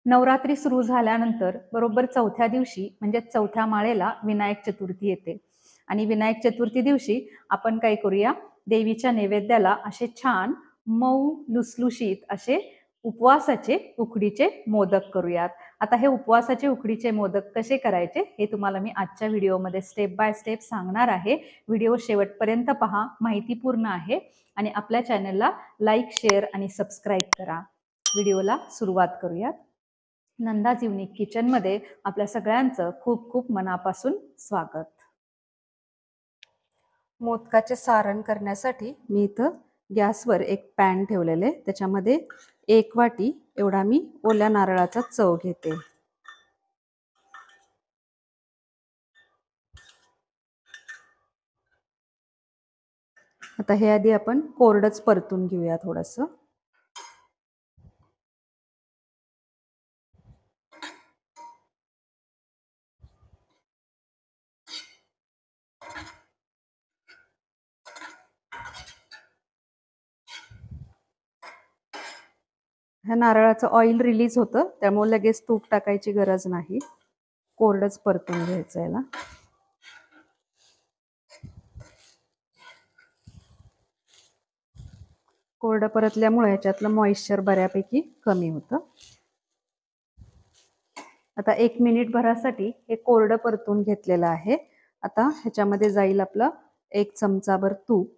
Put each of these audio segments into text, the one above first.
नवरात्री सुरू झाल्यानंतर बरोबर चौथ्या दिवशी म्हणजे चौथ्या माळेला विनायक चतुर्थी येते आणि विनायक चतुर्थी दिवशी आपण काय करूया, देवीच्या नैवेद्याला असे छान मऊ लुसलुशीत असे उपवासाचे उकडीचे मोदक करूयात. आता हे उपवासाचे उकडीचे मोदक कसे करायचे हे तुम्हाला मी आजच्या व्हिडिओमध्ये स्टेप बाय स्टेप सांगणार आहे. व्हिडिओ शेवटपर्यंत पहा, माहितीपूर्ण आहे आणि आपल्या चॅनलला लाईक, शेअर आणि सबस्क्राईब करा. व्हिडिओला सुरुवात करूयात. नंदाज युनिक किचनमध्ये आपल्या सगळ्यांचं खूप खूप मनापासून स्वागत. मोदकाचे सारण करण्यासाठी मी इथं गॅसवर एक पॅन ठेवलेले, त्याच्यामध्ये 1 वाटी एवढा मी ओल्या नारळाचा चव घेते. आता हे आधी आपण कोरडच परतून घेऊया थोडंसं. ह्या नारळाचं ऑइल रिलीज होतं, त्यामुळे लगेच तूप टाकायची गरज नाही. कोरडच परतून घ्यायचं याला. कोरडं परतल्यामुळे ह्याच्यातलं मॉइश्चर बऱ्यापैकी कमी होतं. आता 1 मिनिट भरासाठी हे कोरडं परतून घेतलेलं आहे. आता ह्याच्यामध्ये जाईल आपलं 1 चमचाभर तूप,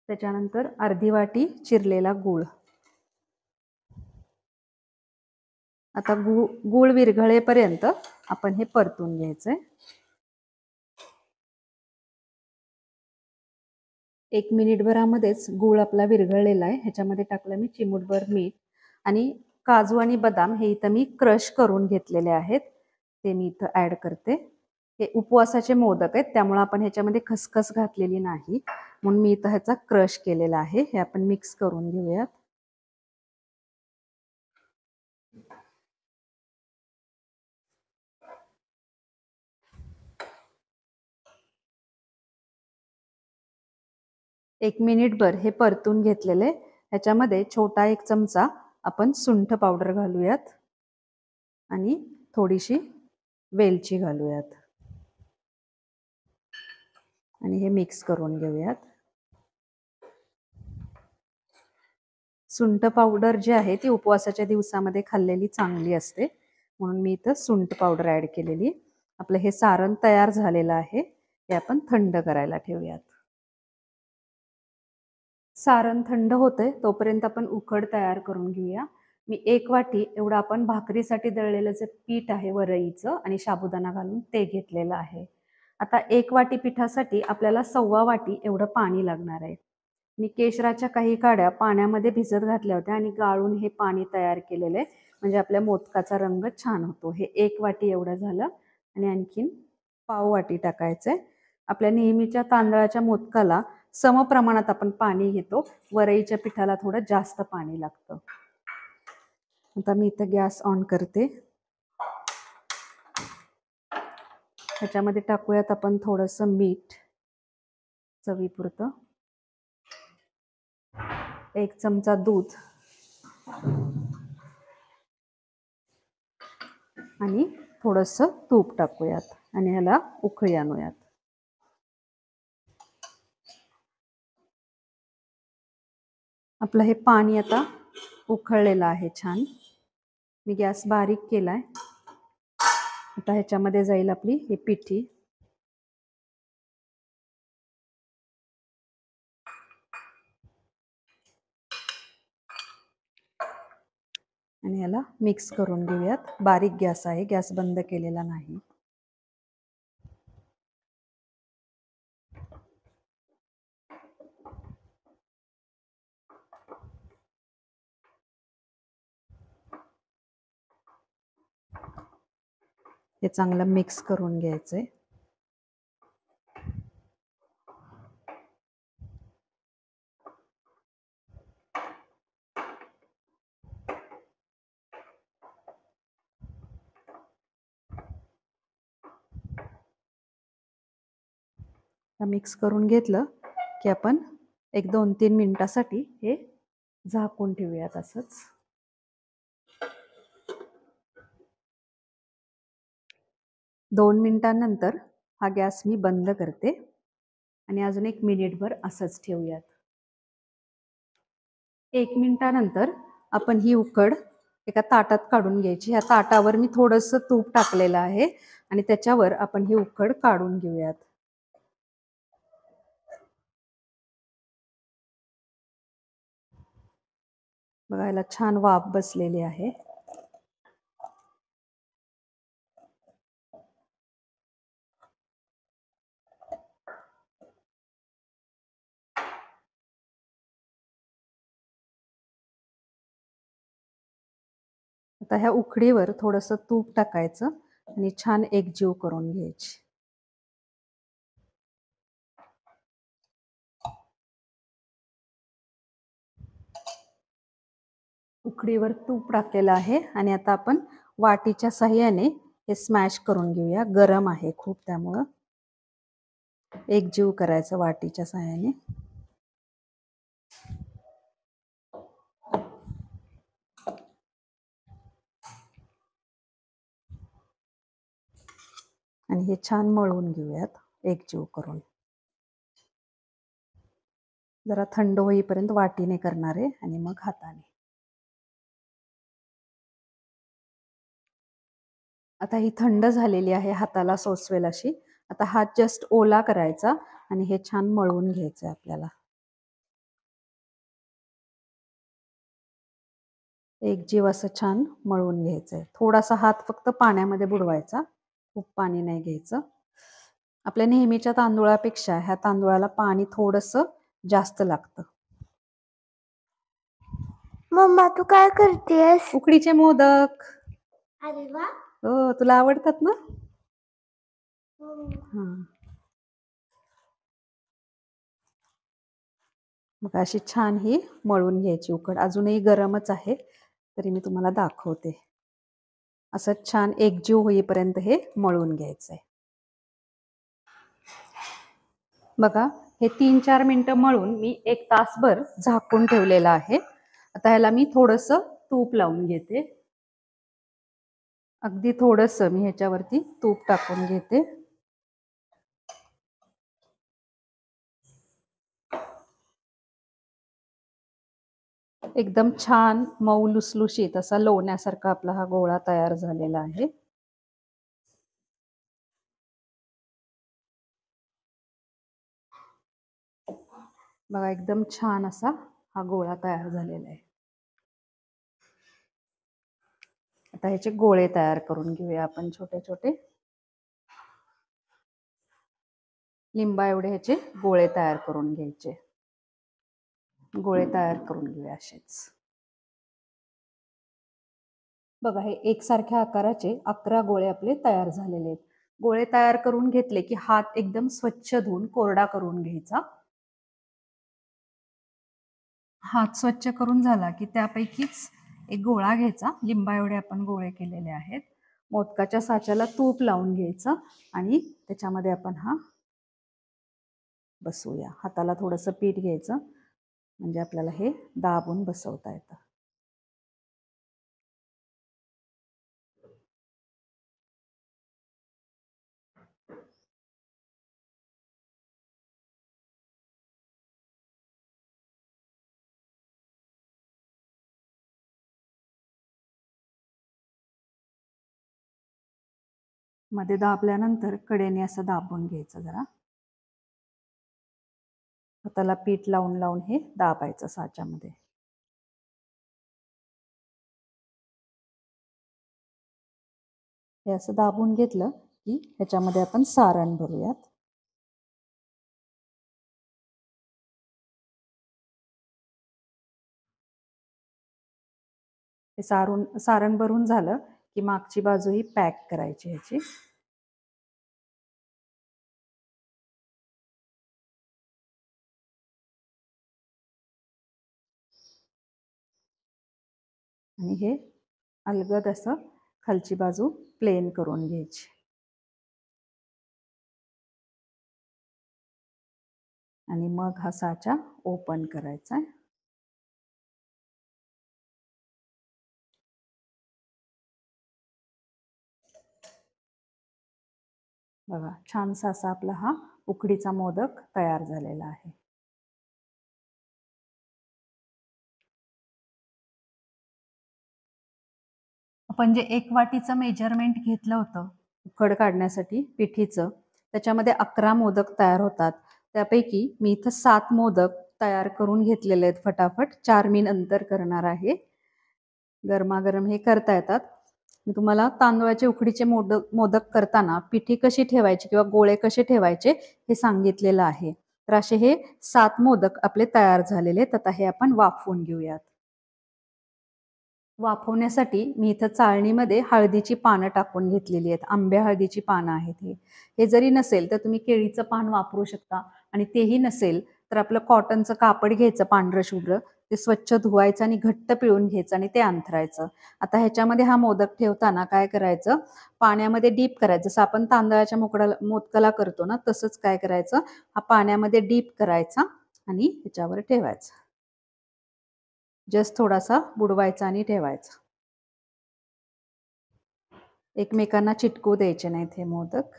त्याच्यानंतर अर्धी वाटी चिरलेला गूळ. आता गूळ विरघळेपर्यंत आपण हे परतून घ्यायचंय. 1 मिनिट भरामध्येच गूळ आपला विरघळलेला आहे. ह्याच्यामध्ये टाकलं मी चिमूटभर मीठ आणि काजू आणि बदाम हे इथं मी क्रश करून घेतलेले आहेत, ते मी इथं ऍड करते. हे उपवासाचे मोदक आहेत, त्यामुळे आपण ह्याच्यामध्ये खसखस घातलेली नाही, म्हणून मी इथं ह्याचा क्रश केलेला आहे. हे आपण मिक्स करून घेऊयात. एक मिनिटभर हे परतून घेतलेले. ह्याच्यामध्ये छोटा 1 चमचा आपण सुंठ पावडर घालूयात आणि थोडीशी वेलची घालूयात आणि हे मिक्स करून घेऊयात. सुंठ पावडर जी आहे ती उपवासाच्या दिवसामध्ये खाल्लेली चांगली असते, म्हणून मी इथं सुंठ पावडर ऍड केलेली. आपलं हे सारण तयार झालेलं आहे, हे आपण थंड करायला ठेवूयात. सारण थंड होतंय तोपर्यंत आपण उकड तयार करून घेऊया. मी 1 वाटी एवढं आपण भाकरीसाठी दळलेलं जे पीठ आहे वरईचं आणि साबुदाणा घालून ते घेतलेलं आहे. आता 1 वाटी पिठासाठी आपल्याला 1.25 वाटी एवढं पाणी लागणार आहे. मी केशराच्या काही काड्या पाण्यामध्ये भिजत घातल्या होत्या आणि गाळून हे पाणी तयार केलेलं आहे, म्हणजे आपल्या मोदकाचा रंग छान होतो. हे 1 वाटी एवढं झालं आणि आणखीन 1/2 वाटी टाकायचंय. आपल्या नेहमीच्या तांदळाच्या मोदकाला समप्रमाणात आपण पाणी घेतो, वरईच्या पिठाला थोडं जास्त पाणी लागतं. आता मी इथं गॅस ऑन करते. ह्याच्यामध्ये टाकूयात आपण थोडंसं मीठ चवीपुरतं, 1 चमचा दूध आणि थोडंसं तूप टाकूयात आणि ह्याला उकळी आणूयात. आपलं हे पाणी आता उकळलेलं आहे छान. मी गॅस बारीक केलाय. आता ह्याच्यामध्ये जाईल आपली ही पिठी. आणि याला मिक्स करून घेऊयात. बारीक गॅस आहे, गॅस बंद केलेला नाही. हे चांगलं मिक्स करून घ्यायचंय. मिक्स करून घेतलं की आपण 1-2-3 मिनिटासाठी हे झाकून ठेवूयात असंच. 2 मिनिटांनंतर हा गॅस मी बंद करते आणि अजून 1 मिनिटभर असंच ठेवूयात. 1 मिनिटानंतर आपण ही उकड एका ताटात काढून घ्यायची. ह्या ताटावर मी थोडंसं तूप टाकलेलं आहे आणि त्याच्यावर आपण ही उकड काढून घेऊयात. बघा याला छान वाफ बसलेली आहे. आता ह्या उकडीवर थोडंसं तूप टाकायचं आणि छान एकजीव करून घ्यायची. उकडीवर तूप टाकलेलं आहे आणि आता आपण वाटीच्या साहाय्याने हे स्मॅश करून घेऊया. गरम आहे खूप, त्यामुळं एकजीव करायचं वाटीच्या साहाय्याने. आणि हे छान मळून घेऊयात एकजीव करून. जरा थंड होईपर्यंत वाटीने करणार आहे आणि मग हाताने. आता ही थंड झालेली आहे, हाताला सोसवेल अशी. आता हात जस्ट ओला करायचा आणि हे छान मळून घ्यायचं आपल्याला. एकजीव असं छान मळून घ्यायचंय. थोडासा हात फक्त पाण्यामध्ये बुडवायचा, खूप पाणी नाही घ्यायचं. आपल्या नेहमीच्या तांदूळापेक्षा ह्या तांदूळाला पाणी थोडंसं जास्त लागतं. मम्मा तू काय करतेस? उकडीचे मोदक. अरे वा. हो, तुला आवडतात ना? मग अशी छान ही मळून घ्यायची उकड. अजूनही गरमच आहे, तरी मी तुम्हाला दाखवते. असं छान एकजीव होईपर्यंत हे मळून घ्यायचंय. बघा हे 3-4 मिनिटं मळून मी 1 तासभर झाकून ठेवलेलं आहे. आता ह्याला मी थोडंसं तूप लावून घेते. अगदी थोडंसं मी ह्याच्यावरती तूप टाकून घेते. एकदम छान मऊ लुसलुशीत असा लोण्यासारखा आपला हा गोळा तयार झालेला आहे. बघा एकदम छान असा हा गोळा तयार झालेला आहे. आता ह्याचे गोळे तयार करून घेऊया आपण छोटे छोटे. लिंबा एवढे ह्याचे गोळे तयार करून घ्यायचे. गोळे तयार करून घेऊया असेच. बघा हे एकसारख्या आकाराचे 11 गोळे आपले तयार झालेले आहेत. गोळे तयार करून घेतले की हात एकदम स्वच्छ धुवून कोरडा करून घ्यायचा. हात स्वच्छ करून झाला की त्यापैकीच एक गोळा घ्यायचा. लिंबा एवढे आपण गोळे केलेले आहेत. मोदकाच्या साच्याला तूप लावून घ्यायचं आणि त्याच्यामध्ये आपण हा बसवूया. हाताला थोडंसं पीठ घ्यायचं म्हणजे आपल्याला हे दाबून बसवता येतं. मध्ये दाबल्यानंतर कडेने असं दाबून घ्यायचं जरा. हाताला पीठ लावून लावून हे दाबायचं साच्यामध्ये. हे असं दाबून घेतलं की ह्याच्यामध्ये आपण सारण भरूयात. हे सारण भरून झालं की मागची बाजू ही पॅक करायची ह्याची. आणि हे अलगद असं खालची बाजू प्लेन करून घ्यायची. आणि मग हा साचा ओपन करायचा आहे. बघा छानसा असा आपला हा उकडीचा मोदक तयार झालेला आहे. आपण जे 1 वाटीचं मेजरमेंट घेतलं होतं उकड काढण्यासाठी पिठीचं, त्याच्यामध्ये 11 मोदक तयार होतात. त्यापैकी मी इथं 7 मोदक तयार करून घेतलेले आहेत फटाफट. 4 मी नंतर करणार आहे. गरमागरम हे करता येतात. मी तुम्हाला तांदूळाचे उकडीचे मोदक मोदक करताना पिठी कशी ठेवायची किंवा गोळे कसे ठेवायचे हे सांगितलेलं आहे. तर असे हे 7 मोदक आपले तयार झालेले आहेत. आता हे आपण वाफवून घेऊयात. वाफवण्यासाठी मी इथं चाळणीमध्ये हळदीची पानं टाकून घेतलेली आहेत. आंब्या हळदीची पानं आहेत हे. हे जरी नसेल तर तुम्ही केळीचं पान वापरू शकता आणि तेही नसेल तर आपलं कॉटनचं कापड घ्यायचं पांढरं शुभ्र, ते स्वच्छ धुवायचं आणि घट्ट पिळून घ्यायचं आणि ते अंथरायचं. आता ह्याच्यामध्ये हा मोदक ठेवताना काय करायचं, पाण्यामध्ये डीप करायचं. जसं आपण तांदळाच्या मोदकाला करतो ना, तसंच काय करायचं, हा पाण्यामध्ये डीप करायचा आणि ह्याच्यावर ठेवायचा. जस्ट थोडासा बुडवायचा आणि ठेवायचा. एकमेकांना चिटकू द्यायचे नाहीत हे मोदक.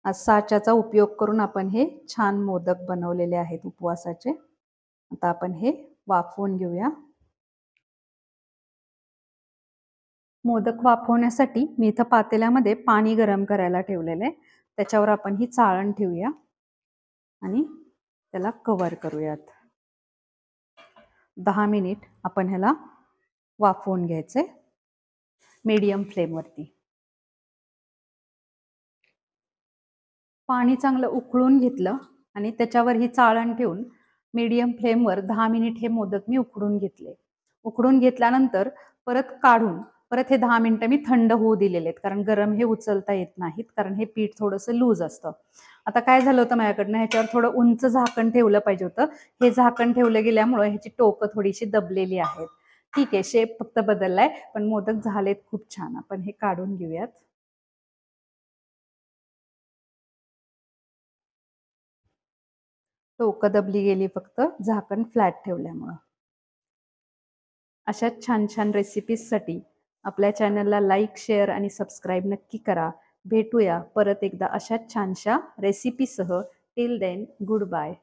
आज साच्याचा उपयोग करून आपण हे छान मोदक बनवलेले आहेत उपवासाचे. आता आपण हे वाफवून घेऊया. मोदक वाफवण्यासाठी मी इथं पातेल्यामध्ये पाणी गरम करायला ठेवलेलं आहे. त्याच्यावर आपण ही चाळण ठेवूया आणि त्याला कव्हर करूयात. 10 मिनिट आपण ह्याला वाफवून घ्यायचे मीडियम फ्लेमवरती. पाणी चांगलं उकळून घेतलं आणि त्याच्यावर ही चाळण ठेवून मीडियम फ्लेमवर 10 मिनिट हे मोदक मी उकडून घेतले. उकडून घेतल्यानंतर परत काढून परत हे 10 मिनिटं मी थंड होऊ दिलेले आहेत. कारण गरम हे उचलता येत नाहीत, कारण हे पीठ थोडंसं लूज असतं. आता काय झालं होतं माझ्याकडनं, ह्याच्यावर थोडं उंच झाकण ठेवलं पाहिजे होतं. हे झाकण ठेवलं गेल्यामुळे ह्याची टोकं थोडीशी दबलेली आहेत. ठीक आहे, शेप फक्त बदललाय, पण मोदक झालेत खूप छान. आपण हे काढून घेऊयात. टोकं दबली गेली फक्त झाकण फ्लॅट ठेवल्यामुळं. अशाच छान छान रेसिपीजसाठी आपल्या चॅनलला लाईक, शेअर आणि सबस्क्राईब नक्की करा. भेटूया परत एकदा अशाच छानशा रेसिपीसह. Till then, good bye.